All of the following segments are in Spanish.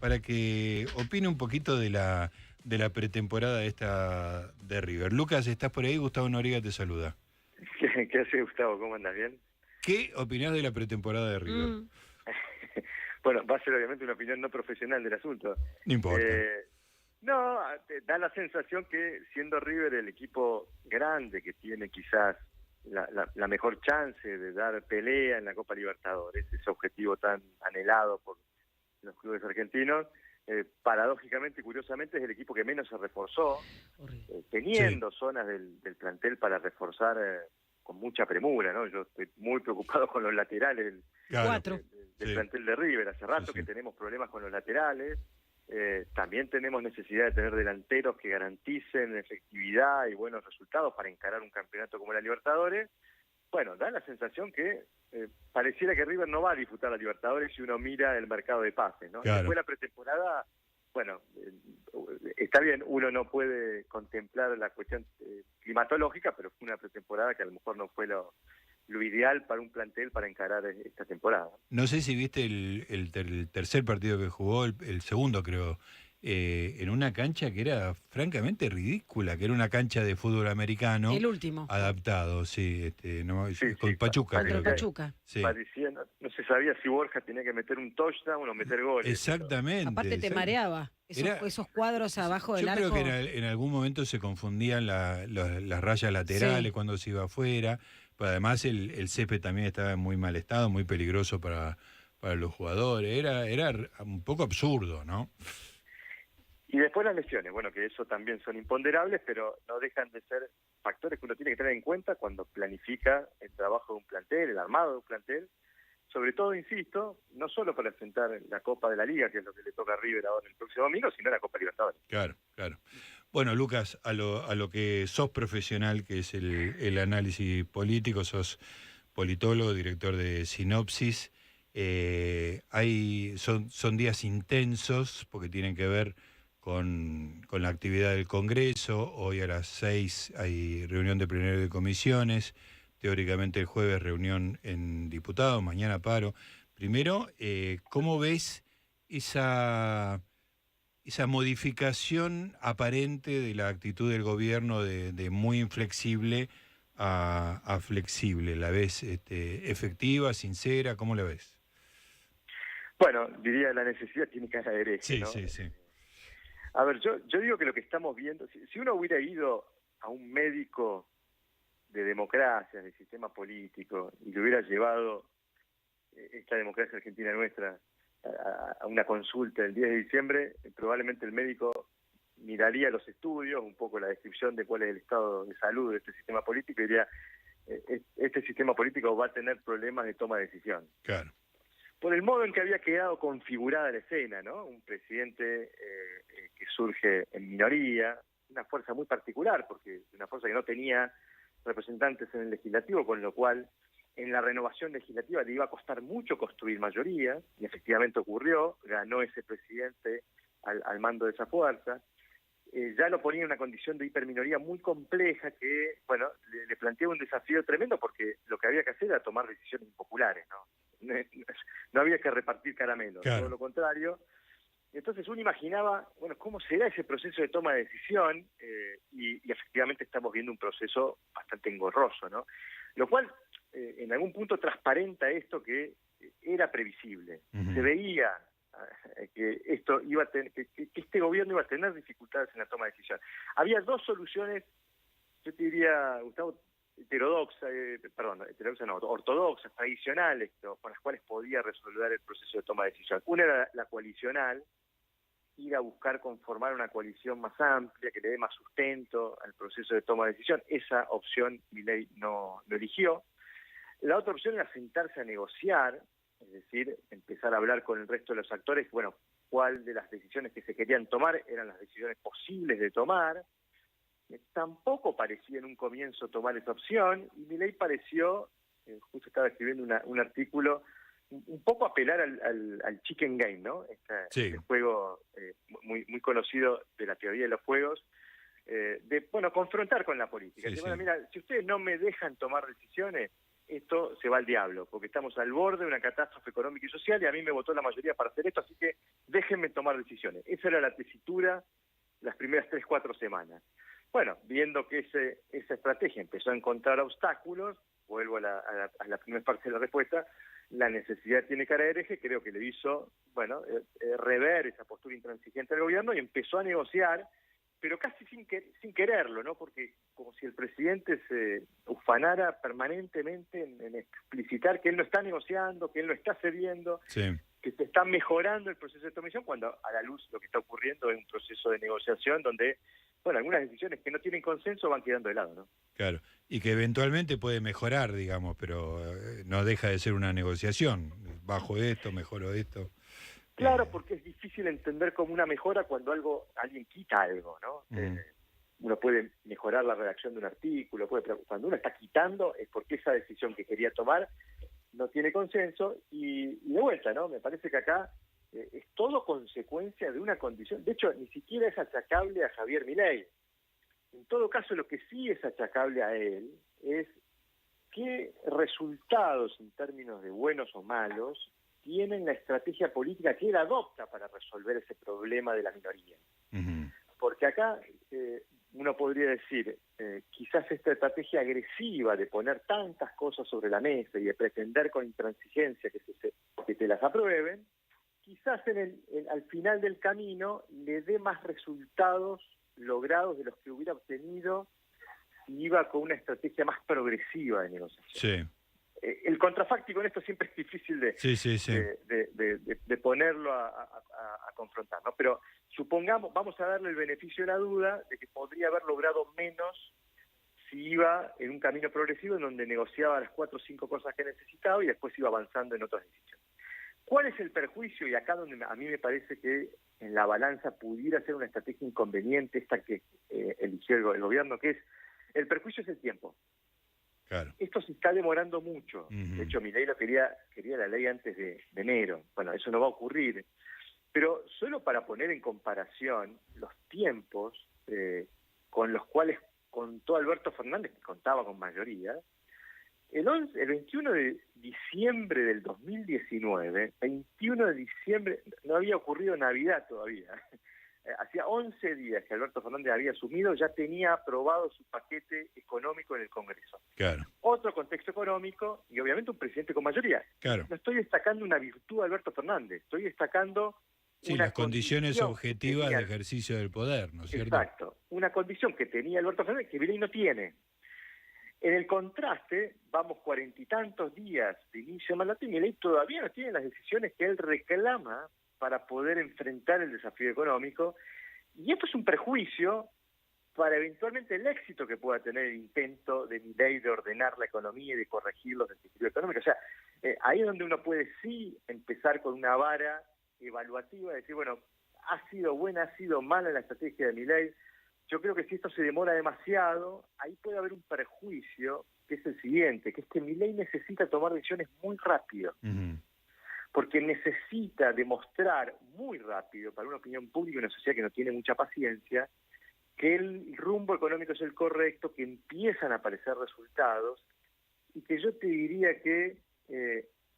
para que opine un poquito de la pretemporada esta de River. Lucas, ¿estás por ahí? Gustavo Noriega te saluda. ¿Qué hace, Gustavo? ¿Cómo andas? ¿Bien? ¿Qué opinás de la pretemporada de River? Bueno, va a ser obviamente una opinión no profesional del asunto. No importa. No, da la sensación que siendo River el equipo grande que tiene quizás la mejor chance de dar pelea en la Copa Libertadores, ese objetivo tan anhelado por los clubes argentinos, paradójicamente y curiosamente es el equipo que menos se reforzó, Sí, teniendo zonas del plantel para reforzar con mucha premura, ¿no? Yo estoy muy preocupado con los laterales claro. del Sí, plantel de River. Hace sí, rato sí. que tenemos problemas con los laterales. También tenemos necesidad de tener delanteros que garanticen efectividad y buenos resultados para encarar un campeonato como la Libertadores. Bueno, da la sensación que pareciera que River no va a disfrutar la Libertadores si uno mira el mercado de pases, ¿no? Y Claro. después la pretemporada, bueno, está bien, uno no puede contemplar la cuestión climatológica, pero fue una pretemporada que a lo mejor no fue lo ideal para un plantel para encarar esta temporada. No sé si viste el tercer partido que jugó, el segundo creo, en una cancha que era francamente ridícula, que era una cancha de fútbol americano El último, adaptado, sí, no, Sí, con Pachuca contra creo el que era. Pachuca. Sí, parecía, no se sabía si Borja tenía que meter un touchdown o meter goles. exactamente. Aparte te mareaba, Era, esos cuadros abajo del yo creo que arco. en algún momento se confundían las rayas laterales Sí, cuando se iba afuera, pero además el césped también estaba en muy mal estado, muy peligroso para los jugadores. Era un poco absurdo, ¿no? Y después las lesiones, bueno, que eso también son imponderables, pero no dejan de ser factores que uno tiene que tener en cuenta cuando planifica el trabajo de un plantel, el armado de un plantel, sobre todo, insisto, no solo para enfrentar la Copa de la Liga, que es lo que le toca a River ahora el próximo domingo, sino la Copa Libertadores. Claro, claro. Bueno, Lucas, a lo que sos profesional, que es el análisis político, sos politólogo, director de Sinopsis. Son días intensos porque tienen que ver con la actividad del Congreso. Hoy a las 6 hay reunión de plenario de comisiones. Teóricamente el jueves reunión en diputados, mañana paro. Primero, ¿cómo ves esa modificación aparente de la actitud del gobierno de muy inflexible a flexible? ¿La ves efectiva, sincera? ¿Cómo la ves? Bueno, diría la necesidad tiene cara de hereje, Sí, ¿no? sí, sí. A ver, yo digo que lo que estamos viendo, si uno hubiera ido a un médico de democracia, de sistema político, y le hubiera llevado esta democracia argentina nuestra a una consulta el 10 de diciembre, probablemente el médico miraría los estudios, un poco la descripción de cuál es el estado de salud de este sistema político y diría, este sistema político va a tener problemas de toma de decisión. Claro. Por el modo en que había quedado configurada la escena, ¿no? Un presidente que surge en minoría, una fuerza muy particular, porque una fuerza que no tenía representantes en el legislativo, con lo cual en la renovación legislativa le iba a costar mucho construir mayoría, y efectivamente ocurrió, ganó ese presidente al mando de esa fuerza. Ya lo ponía en una condición de hiperminoría muy compleja que, bueno, le planteaba un desafío tremendo porque lo que había que hacer era tomar decisiones impopulares, ¿no? No había que repartir caramelos, todo Claro. lo contrario. Entonces uno imaginaba, bueno, ¿cómo será ese proceso de toma de decisión? Y efectivamente estamos viendo un proceso bastante engorroso, ¿no? Lo cual, en algún punto, transparenta esto que era previsible. Ujú. Se veía que esto iba a tener, que este gobierno iba a tener dificultades en la toma de decisión. Había dos soluciones, yo te diría, Gustavo, ortodoxas, tradicionales, con las cuales podía resolver el proceso de toma de decisión. Una era la coalicional, ir a buscar conformar una coalición más amplia, que le dé más sustento al proceso de toma de decisión. Esa opción Milei no eligió. La otra opción era sentarse a negociar, es decir, empezar a hablar con el resto de los actores, bueno, cuál de las decisiones que se querían tomar eran las decisiones posibles de tomar. Tampoco parecía en un comienzo tomar esa opción, y Milei pareció, justo estaba escribiendo un artículo, un poco apelar al chicken game, ¿no? Sí. Este juego muy conocido de la teoría de los juegos, de confrontar con la política. Sí, Bueno, sí. mira, si ustedes no me dejan tomar decisiones, esto se va al diablo, porque estamos al borde de una catástrofe económica y social y a mí me votó la mayoría para hacer esto, así que déjenme tomar decisiones. Esa era la tesitura las primeras 3-4 semanas. Bueno, viendo que esa estrategia empezó a encontrar obstáculos, vuelvo a la primera parte de la respuesta, la necesidad tiene cara de hereje, creo que le hizo, rever esa postura intransigente del gobierno y empezó a negociar, pero casi sin quererlo, ¿no? Porque como si el presidente se ufanara permanentemente en explicitar que él no está negociando, que él no está cediendo, Sí. que se está mejorando el proceso de comisión, cuando a la luz lo que está ocurriendo es un proceso de negociación donde, algunas decisiones que no tienen consenso van quedando de lado, ¿no? Claro, y que eventualmente puede mejorar, digamos, pero no deja de ser una negociación. Bajo esto, mejoro esto. Claro, porque es difícil entender como una mejora cuando alguien quita algo, ¿no? Uno puede mejorar la redacción de un artículo, pero cuando uno está quitando es porque esa decisión que quería tomar no tiene consenso y de vuelta, ¿no? Me parece que acá es todo consecuencia de una condición. De hecho, ni siquiera es achacable a Javier Milei. En todo caso, lo que sí es achacable a él es qué resultados en términos de buenos o malos tienen la estrategia política que él adopta para resolver ese problema de la minoría. Uh-huh. Porque acá uno podría decir, quizás esta estrategia agresiva de poner tantas cosas sobre la mesa y de pretender con intransigencia que se las aprueben, quizás al final del camino le dé más resultados logrados de los que hubiera obtenido si iba con una estrategia más progresiva de negociación. Sí. El contrafáctico en esto siempre es difícil de ponerlo a confrontar, ¿no? Pero supongamos, vamos a darle el beneficio de la duda de que podría haber logrado menos si iba en un camino progresivo en donde negociaba las 4 o 5 cosas que necesitaba y después iba avanzando en otras decisiones. ¿Cuál es el perjuicio? Y acá donde a mí me parece que en la balanza pudiera ser una estrategia inconveniente esta que eligió el gobierno, que es, el perjuicio es el tiempo. Claro. Esto se está demorando mucho. Uh-huh. De hecho, Milei quería la ley antes de enero. Bueno, eso no va a ocurrir. Pero solo para poner en comparación los tiempos con los cuales contó Alberto Fernández, que contaba con mayoría, el 21 de diciembre del 2019, 21 de diciembre, no había ocurrido Navidad todavía. Hacía 11 días que Alberto Fernández había asumido, ya tenía aprobado su paquete económico en el Congreso. Claro. Otro contexto económico y obviamente un presidente con mayoría. Claro. No estoy destacando una virtud de Alberto Fernández, estoy destacando una las condiciones objetivas de ejercicio del poder, ¿no es cierto? Exacto. Una condición que tenía Alberto Fernández que Milei no tiene. En el contraste, vamos 40 y tantos días de inicio de mandato y Milei todavía no tiene las decisiones que él reclama para poder enfrentar el desafío económico, y esto es un prejuicio para eventualmente el éxito que pueda tener el intento de Milei de ordenar la economía y de corregir los desequilibrios económicos. O sea, ahí es donde uno puede sí empezar con una vara evaluativa, decir, bueno, ha sido buena, ha sido mala la estrategia de Milei. Yo creo que si esto se demora demasiado, ahí puede haber un perjuicio, que es el siguiente, que es que Milei necesita tomar decisiones muy rápido. Uh-huh. Porque necesita demostrar muy rápido para una opinión pública y una sociedad que no tiene mucha paciencia que el rumbo económico es el correcto, que empiezan a aparecer resultados y que yo te diría que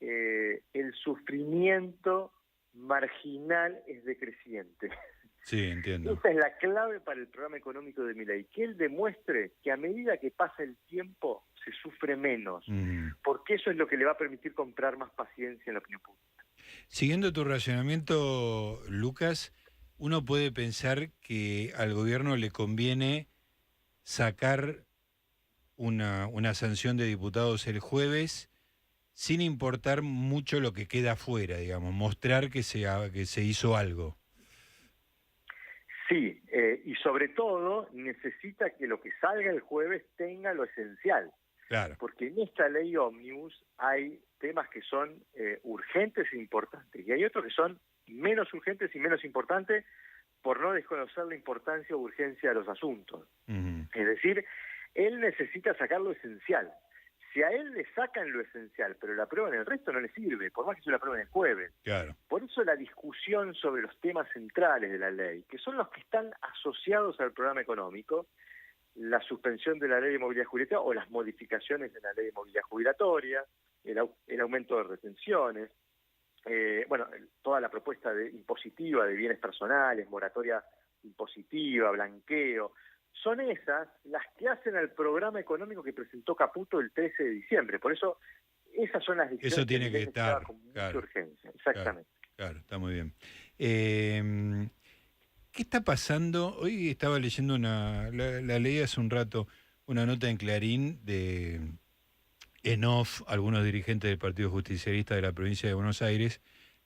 el sufrimiento marginal es decreciente. Sí, entiendo. Esa es la clave para el programa económico de Milei, que él demuestre que a medida que pasa el tiempo se sufre menos, porque eso es lo que le va a permitir comprar más paciencia en la opinión pública. Siguiendo tu razonamiento, Lucas, uno puede pensar que al gobierno le conviene sacar una sanción de diputados el jueves sin importar mucho lo que queda afuera, digamos, mostrar que se hizo algo. Sí, y sobre todo necesita que lo que salga el jueves tenga lo esencial. Claro. Porque en esta ley ómnibus hay temas que son urgentes e importantes, y hay otros que son menos urgentes y menos importantes por no desconocer la importancia o urgencia de los asuntos. Uh-huh. Es decir, él necesita sacar lo esencial. Si a él le sacan lo esencial, pero la aprueban el resto, no le sirve, por más que se la aprueben el jueves. Claro. Por eso la discusión sobre los temas centrales de la ley, que son los que están asociados al programa económico, la suspensión de la ley de movilidad jubilatoria o las modificaciones de la ley de movilidad jubilatoria, el aumento de retenciones, toda la propuesta impositiva de bienes personales, moratoria impositiva, blanqueo. Son esas las que hacen al programa económico que presentó Caputo el 13 de diciembre. Por eso, esas son las decisiones Eso tiene que estar, con mucha claro, urgencia. Exactamente. claro, está muy bien. ¿Qué está pasando? Hoy estaba leyendo la leí hace un rato, una nota en Clarín en off, algunos dirigentes del Partido Justicialista de la provincia de Buenos Aires,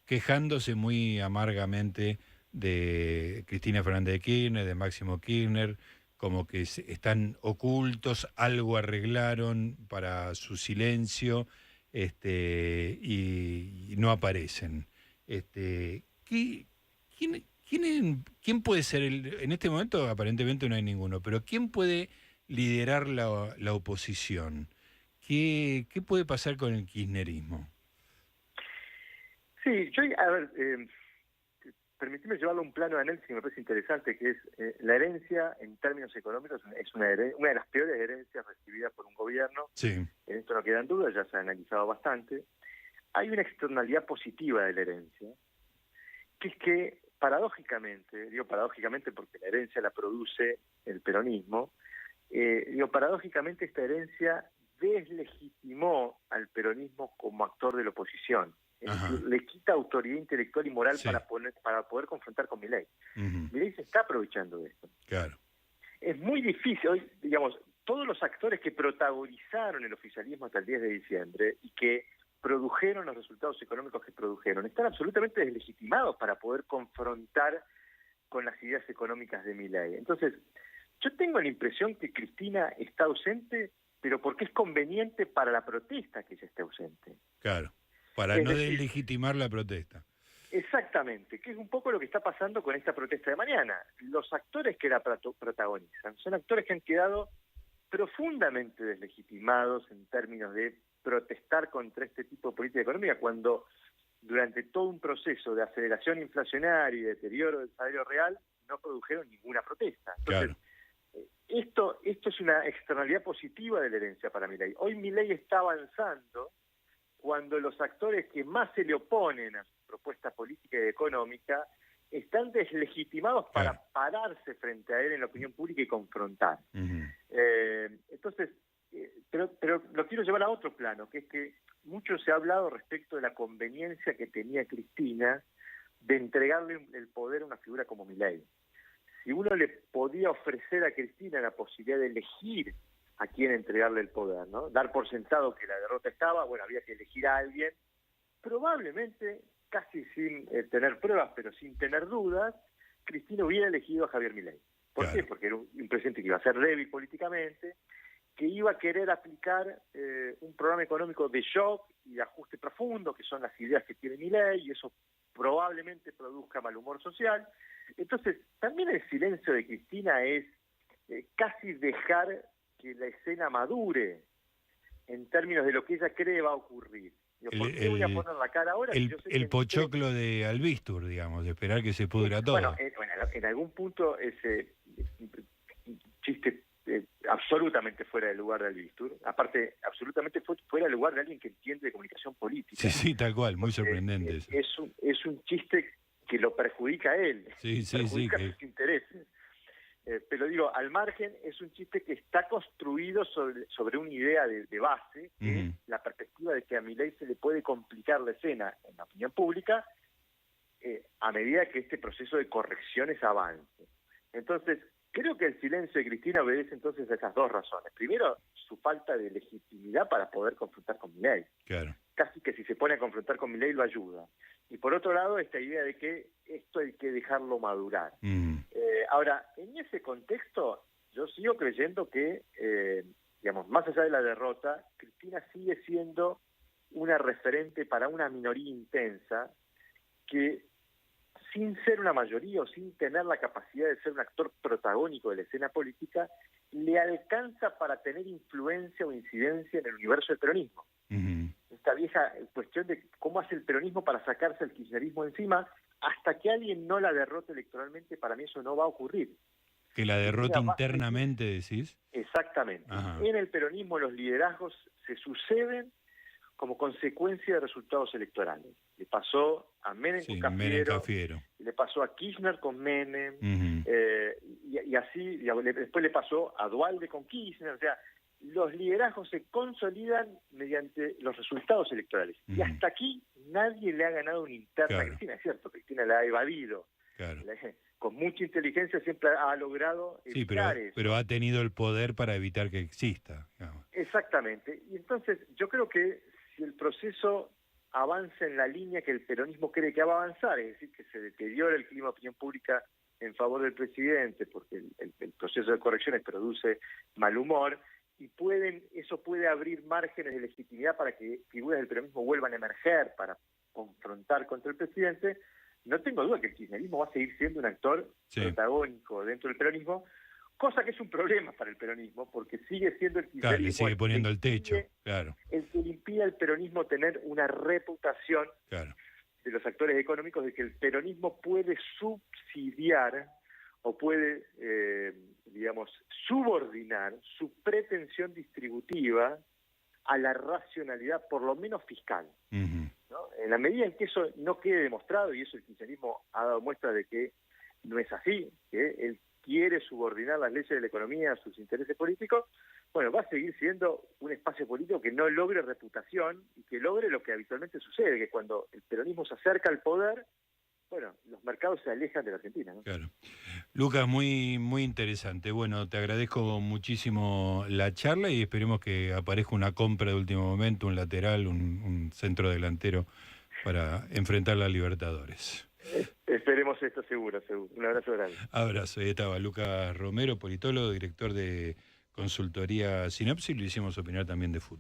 quejándose muy amargamente de Cristina Fernández de Kirchner, de Máximo Kirchner, como que están ocultos, algo arreglaron para su silencio, y no aparecen. ¿Quién puede ser en este momento aparentemente no hay ninguno, pero quién puede liderar la oposición? ¿Qué puede pasar con el kirchnerismo? Sí, permíteme llevarlo a un plano de análisis que me parece interesante, que es la herencia en términos económicos, es una de las peores herencias recibidas por un gobierno. Sí. En esto no quedan dudas, ya se ha analizado bastante. Hay una externalidad positiva de la herencia, que es que paradójicamente, digo paradójicamente porque la herencia la produce el peronismo, paradójicamente esta herencia deslegitimó al peronismo como actor de la oposición. Es decir, le quita autoridad intelectual y moral para poder confrontar con Milei. Milei se está aprovechando de esto. Claro. Es muy difícil, hoy, digamos, todos los actores que protagonizaron el oficialismo hasta el 10 de diciembre y que produjeron los resultados económicos que produjeron, están absolutamente deslegitimados para poder confrontar con las ideas económicas de Milei. Entonces, yo tengo la impresión que Cristina está ausente, pero porque es conveniente para la protesta que ella esté ausente. Claro, para no deslegitimar la protesta. Exactamente, que es un poco lo que está pasando con esta protesta de mañana. Los actores que la protagonizan son actores que han quedado profundamente deslegitimados en términos de protestar contra este tipo de política económica, cuando durante todo un proceso de aceleración inflacionaria y deterioro del salario real no produjeron ninguna protesta. Entonces, esto es una externalidad positiva de la herencia para Milei. Hoy Milei está avanzando cuando los actores que más se le oponen a su propuesta política y económica están deslegitimados para pararse frente a él en la opinión pública y confrontar. Entonces, pero lo quiero llevar a otro plano, que es que mucho se ha hablado respecto de la conveniencia que tenía Cristina de entregarle el poder a una figura como Milei. Si uno le podía ofrecer a Cristina la posibilidad de elegir a quién entregarle el poder, ¿no? Dar por sentado que la derrota estaba, bueno, había que elegir a alguien, probablemente, casi sin tener pruebas, pero sin tener dudas, Cristina hubiera elegido a Javier Milei. ¿Por qué? Porque era un presidente que iba a ser débil políticamente, que iba a querer aplicar un programa económico de shock y de ajuste profundo, que son las ideas que tiene Milei, y eso probablemente produzca mal humor social. Entonces, también el silencio de Cristina es casi dejar que la escena madure en términos de lo que ella cree va a ocurrir. ¿Por qué voy a poner la cara ahora? El pochoclo de Albistur, digamos, de esperar que se pudra todo. Bueno, en algún punto ese chiste absolutamente fuera del lugar de Albistur, aparte absolutamente fuera del lugar de alguien que entiende de comunicación política. Sí, tal cual, muy sorprendente eso. Es un chiste que lo perjudica a él, perjudica sus intereses. Pero digo, al margen, es un chiste que está construido sobre una idea de base, que es la perspectiva de que a Milei se le puede complicar la escena en la opinión pública a medida que este proceso de correcciones avance. Entonces, creo que el silencio de Cristina obedece entonces a esas dos razones. Primero, su falta de legitimidad para poder confrontar con Milei. Claro. Casi que si se pone a confrontar con Milei lo ayuda. Y por otro lado, esta idea de que esto hay que dejarlo madurar. Ahora, en ese contexto, yo sigo creyendo que, digamos, más allá de la derrota, Cristina sigue siendo una referente para una minoría intensa que, sin ser una mayoría o sin tener la capacidad de ser un actor protagónico de la escena política, le alcanza para tener influencia o incidencia en el universo del peronismo. Esta vieja cuestión de cómo hace el peronismo para sacarse el kirchnerismo encima, hasta que alguien no la derrote electoralmente, para mí eso no va a ocurrir. Que la derrota Mira, internamente, decís. exactamente. Ajá. En el peronismo los liderazgos se suceden como consecuencia de resultados electorales. Le pasó a Menem Sí, con Menem Cafiero, Cafiero. le pasó a Kirchner con Menem, Ujú. y así, después le pasó a Duhalde con Kirchner. O sea, los liderazgos se consolidan mediante los resultados electorales. Y Ujú. hasta aquí nadie le ha ganado una interna Claro. a Cristina. Es cierto, Cristina la ha evadido. Claro. Con mucha inteligencia siempre ha logrado Sí, evitar eso. pero ha tenido el poder para evitar que exista, digamos. Exactamente. Y entonces yo creo que si el proceso avanza en la línea que el peronismo cree que va a avanzar, es decir, que se deteriora el clima de opinión pública en favor del presidente, porque el proceso de correcciones produce mal humor, y eso puede abrir márgenes de legitimidad para que figuras del peronismo vuelvan a emerger para confrontar contra el presidente. No tengo duda que el kirchnerismo va a seguir siendo un actor Sí. protagónico dentro del peronismo, cosa que es un problema para el peronismo, porque sigue siendo el Claro, le kirchnerismo sigue poniendo el techo. Claro, el que le impide al peronismo tener una reputación claro. de los actores económicos de que el peronismo puede subsidiar o puede, digamos, subordinar su pretensión distributiva a la racionalidad, por lo menos fiscal. Ujú. ¿No? En la medida en que eso no quede demostrado, y eso el kirchnerismo ha dado muestra de que no es así, que él quiere subordinar las leyes de la economía a sus intereses políticos, bueno, va a seguir siendo un espacio político que no logre reputación y que logre lo que habitualmente sucede, que cuando el peronismo se acerca al poder, bueno, los mercados se alejan de la Argentina, ¿no? Claro. Lucas, muy, muy interesante. Bueno, te agradezco muchísimo la charla y esperemos que aparezca una compra de último momento, un lateral, un centro delantero para enfrentar la Libertadores. Esperemos esto seguro, seguro. Un abrazo grande. Abrazo. Ahí estaba Lucas Romero, politólogo, director de consultoría Sinopsis, lo hicimos opinar también de fútbol.